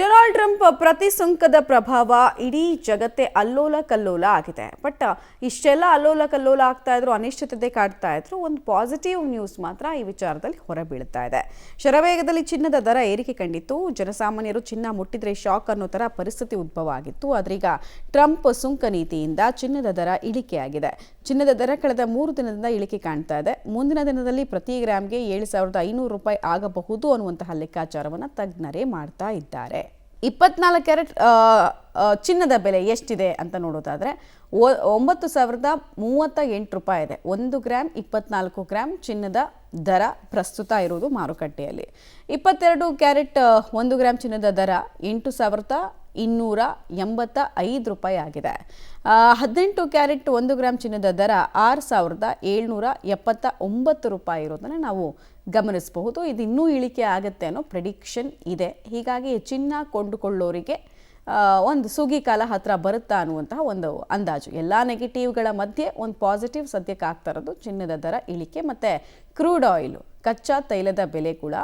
Donald Trump ಪ್ರತಿ ಸುಂಕದ ಪ್ರಭಾವ ಇಡೀ ಜಗತ್ತೇ ಅಲ್ಲೋಲ ಕಲ್ಲೋಲ ಆಗಿದೆ. ಬಟ್ ಇಷ್ಟೆಲ್ಲ ಅಲ್ಲೋಲ ಕಲ್ಲೋಲ ಆಗ್ತಾ ಇದ್ರು, ಅನಿಶ್ಚಿತತೆ ಕಾಡ್ತಾ ಇದ್ರು, ಒಂದು ಪಾಸಿಟಿವ್ ನ್ಯೂಸ್ ಮಾತ್ರ ಈ ವಿಚಾರದಲ್ಲಿ ಹೊರಬೀಳ್ತಾ ಇದೆ. ಶರವೇಗದಲ್ಲಿ ಚಿನ್ನದ ದರ ಏರಿಕೆ ಕಂಡಿತ್ತು. ಜನಸಾಮಾನ್ಯರು ಚಿನ್ನ ಮುಟ್ಟಿದ್ರೆ ಶಾಕ್ ಅನ್ನೋ ತರ ಪರಿಸ್ಥಿತಿ ಉದ್ಭವ ಆಗಿತ್ತು. ಆದ್ರೀಗ ಟ್ರಂಪ್ ಸುಂಕ ನೀತಿಯಿಂದ ಚಿನ್ನದ ದರ ಇಳಿಕೆಯಾಗಿದೆ. ಚಿನ್ನದ ದರ ಕಳೆದ 3 ದಿನದಿಂದ ಇಳಿಕೆ ಕಾಣ್ತಾ ಇದೆ. ಮುಂದಿನ ದಿನದಲ್ಲಿ ಪ್ರತಿ ಗ್ರಾಮ್ಗೆ 7,500 ರೂಪಾಯಿ ಆಗಬಹುದು ಅನ್ನುವಂತಹ ಲೆಕ್ಕಾಚಾರವನ್ನು ತಜ್ಞರೇ ಮಾಡ್ತಾ ಇದ್ದಾರೆ. 24 ಕ್ಯಾರೆಟ್ ಚಿನ್ನದ ಬೆಲೆ ಎಷ್ಟಿದೆ ಅಂತ ನೋಡೋದಾದರೆ 9,038 ರೂಪಾಯಿ ಇದೆ. 1 ಗ್ರಾಮ್ 24 ಗ್ರಾಮ್ ಚಿನ್ನದ ದರ ಪ್ರಸ್ತುತ ಇರುವುದು ಮಾರುಕಟ್ಟೆಯಲ್ಲಿ. 22 ಕ್ಯಾರೆಟ್ 1 ಗ್ರಾಮ್ ಚಿನ್ನದ ದರ 8,285 ರೂಪಾಯಿ ಆಗಿದೆ. 18 ಕ್ಯಾರೆಟ್ 1 ಗ್ರಾಮ್ ಚಿನ್ನದ ದರ 6,779 ರೂಪಾಯಿ ಇರೋದನ್ನು ನಾವು ಗಮನಿಸಬಹುದು. ಇದು ಇನ್ನೂ ಇಳಿಕೆ ಆಗುತ್ತೆ ಅನ್ನೋ ಪ್ರೆಡಿಕ್ಷನ್ ಇದೆ. ಹೀಗಾಗಿ ಚಿನ್ನ ಕೊಂಡುಕೊಳ್ಳೋರಿಗೆ ಒಂದು ಸುಗ್ಗಿ ಕಾಲ ಹತ್ರ ಬರುತ್ತಾ ಅನ್ನುವಂತಹ ಒಂದು ಅಂದಾಜು. ಎಲ್ಲ ನೆಗೆಟಿವ್ಗಳ ಮಧ್ಯೆ ಒಂದು ಪಾಸಿಟಿವ್ ಸದ್ಯಕ್ಕೆ ಆಗ್ತಾ ಇರೋದು ಚಿನ್ನದ ದರ ಇಳಿಕೆ ಮತ್ತು ಕ್ರೂಡ್ ಆಯಿಲ್ ಕಚ್ಚಾ ತೈಲದ ಬೆಲೆ ಕೂಡ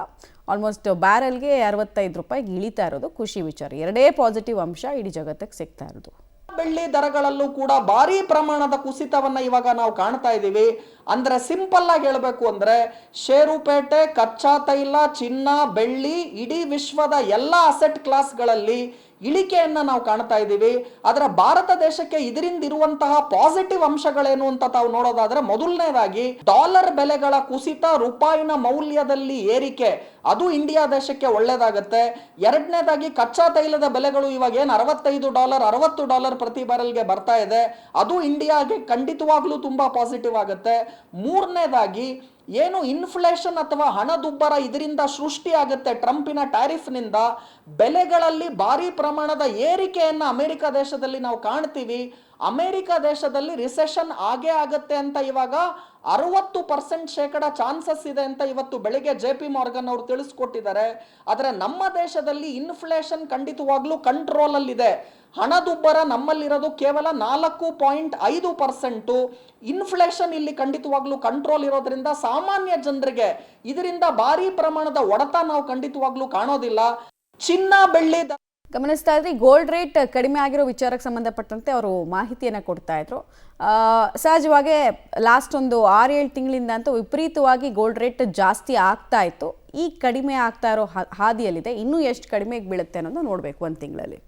ಆಲ್ಮೋಸ್ಟ್ ಬ್ಯಾರಲ್ಗೆ 65 ರೂಪಾಯಿಗೆ ಇಳಿತಾ ಇರೋದು ಖುಷಿ ವಿಚಾರ. ಎರಡೇ ಪಾಸಿಟಿವ್ ಅಂಶ ಇಡೀ ಜಗತ್ತಿಗೆ ಸಿಗ್ತಾ ಇರೋದು. ಬೆಳ್ಳಿ ದರಗಳಲ್ಲೂ ಕೂಡ ಭಾರಿ ಪ್ರಮಾಣದ ಕುಸಿತವನ್ನ ಇವಾಗ ನಾವು ಕಾಣ್ತಾ ಇದ್ದೀವಿ. ಅಂದ್ರೆ ಸಿಂಪಲ್ ಆಗಿ ಹೇಳಬೇಕು ಅಂದ್ರೆ ಷೇರುಪೇಟೆ, ಕಚ್ಚಾ ತೈಲ, ಚಿನ್ನ, ಬೆಳ್ಳಿ, ಇಡೀ ವಿಶ್ವದ ಎಲ್ಲ ಅಸೆಟ್ ಕ್ಲಾಸ್ಗಳಲ್ಲಿ ಇಳಿಕೆಯನ್ನ ನಾವು ಕಾಣ್ತಾ ಇದ್ದೀವಿ. ಆದ್ರೆ ಭಾರತ ದೇಶಕ್ಕೆ ಇದರಿಂದ ಇರುವಂತಹ ಪಾಸಿಟಿವ್ ಅಂಶಗಳೇನು ಅಂತ ತಾವು ನೋಡೋದಾದ್ರೆ, ಮೊದಲನೇದಾಗಿ ಡಾಲರ್ ಬೆಲೆಗಳ ಕುಸಿತ, ರೂಪಾಯಿನ ಮೌಲ್ಯದಲ್ಲಿ ಏರಿಕೆ, ಅದು ಇಂಡಿಯಾ ದೇಶಕ್ಕೆ ಒಳ್ಳೇದಾಗುತ್ತೆ. ಎರಡನೇದಾಗಿ ಕಚ್ಚಾ ತೈಲದ ಬೆಲೆಗಳು ಇವಾಗ ಏನು $65, $60 ಪ್ರತಿ ಬ್ಯಾರಲ್ಗೆ ಬರ್ತಾ ಇದೆ, ಅದು ಇಂಡಿಯಾಗೆ ಖಂಡಿತವಾಗ್ಲೂ ತುಂಬಾ ಪಾಸಿಟಿವ್ ಆಗುತ್ತೆ. ಮೂರನೇದಾಗಿ ಏನು ಇನ್ಫ್ಲೇಷನ್ ಅಥವಾ ಹಣದುಬ್ಬರ ಇದರಿಂದ ಸೃಷ್ಟಿ ಆಗುತ್ತೆ ಟ್ರಂಪಿನ ಟ್ಯಾರಿಫ್ನಿಂದ, ಬೆಲೆಗಳಲ್ಲಿ ಭಾರಿ ಪ್ರಮಾಣದ ಏರಿಕೆಯನ್ನ ಅಮೆರಿಕ ದೇಶದಲ್ಲಿ ನಾವು ಕಾಣ್ತೀವಿ. ಅಮೆರಿಕ ದೇಶದಲ್ಲಿ ರಿಸೆಷನ್ ಆಗೇ ಆಗತ್ತೆ ಅಂತ ಇವಾಗ 60% ಚಾನ್ಸಸ್ ಇದೆ ಅಂತ ಇವತ್ತು ಬೆಳಿಗ್ಗೆ JP ಮಾರ್ಗನ್ ಅವರು ತಿಳಿಸ್ಕೊಟ್ಟಿದ್ದಾರೆ. ಆದರೆ ನಮ್ಮ ದೇಶದಲ್ಲಿ ಇನ್ಫ್ಲೇಷನ್ ಖಂಡಿತವಾಗ್ಲೂ ಕಂಟ್ರೋಲ್ ಅಲ್ಲಿದೆ. ಹಣದುಬ್ಬರ ನಮ್ಮಲ್ಲಿರೋದು ಕೇವಲ 4.5%. ಇನ್ಫ್ಲೇಷನ್ ಇಲ್ಲಿ ಖಂಡಿತವಾಗ್ಲೂ ಕಂಟ್ರೋಲ್ ಇರೋದ್ರಿಂದ ಸಾಮಾನ್ಯ ಜನರಿಗೆ ಇದರಿಂದ ಭಾರಿ ಪ್ರಮಾಣದ ಹೊಡೆತ ನಾವು ಖಂಡಿತವಾಗ್ಲೂ ಕಾಣೋದಿಲ್ಲ. ಚಿನ್ನ, ಬೆಳ್ಳಿ ಗಮನಿಸ್ತಾ ಇದ್ರಿ, ಗೋಲ್ಡ್ ರೇಟ್ ಕಡಿಮೆ ಆಗಿರೋ ವಿಚಾರಕ್ಕೆ ಸಂಬಂಧಪಟ್ಟಂತೆ ಅವರು ಮಾಹಿತಿಯನ್ನು ಕೊಡ್ತಾ ಇದ್ರು. ಸಹಜವಾಗಿ ಲಾಸ್ಟ್ ಒಂದು 6-7 ತಿಂಗಳಿಂದ ಅಂತೂ ವಿಪರೀತವಾಗಿ ಗೋಲ್ಡ್ ರೇಟ್ ಜಾಸ್ತಿ ಆಗ್ತಾ ಇತ್ತು. ಈಗ ಕಡಿಮೆ ಆಗ್ತಾ ಇರೋ ಹಾದಿಯಲ್ಲಿದೆ. ಇನ್ನೂ ಎಷ್ಟು ಕಡಿಮೆಗೆ ಬೀಳುತ್ತೆ ಅನ್ನೋದು ನೋಡಬೇಕು 1 ತಿಂಗಳಲ್ಲಿ.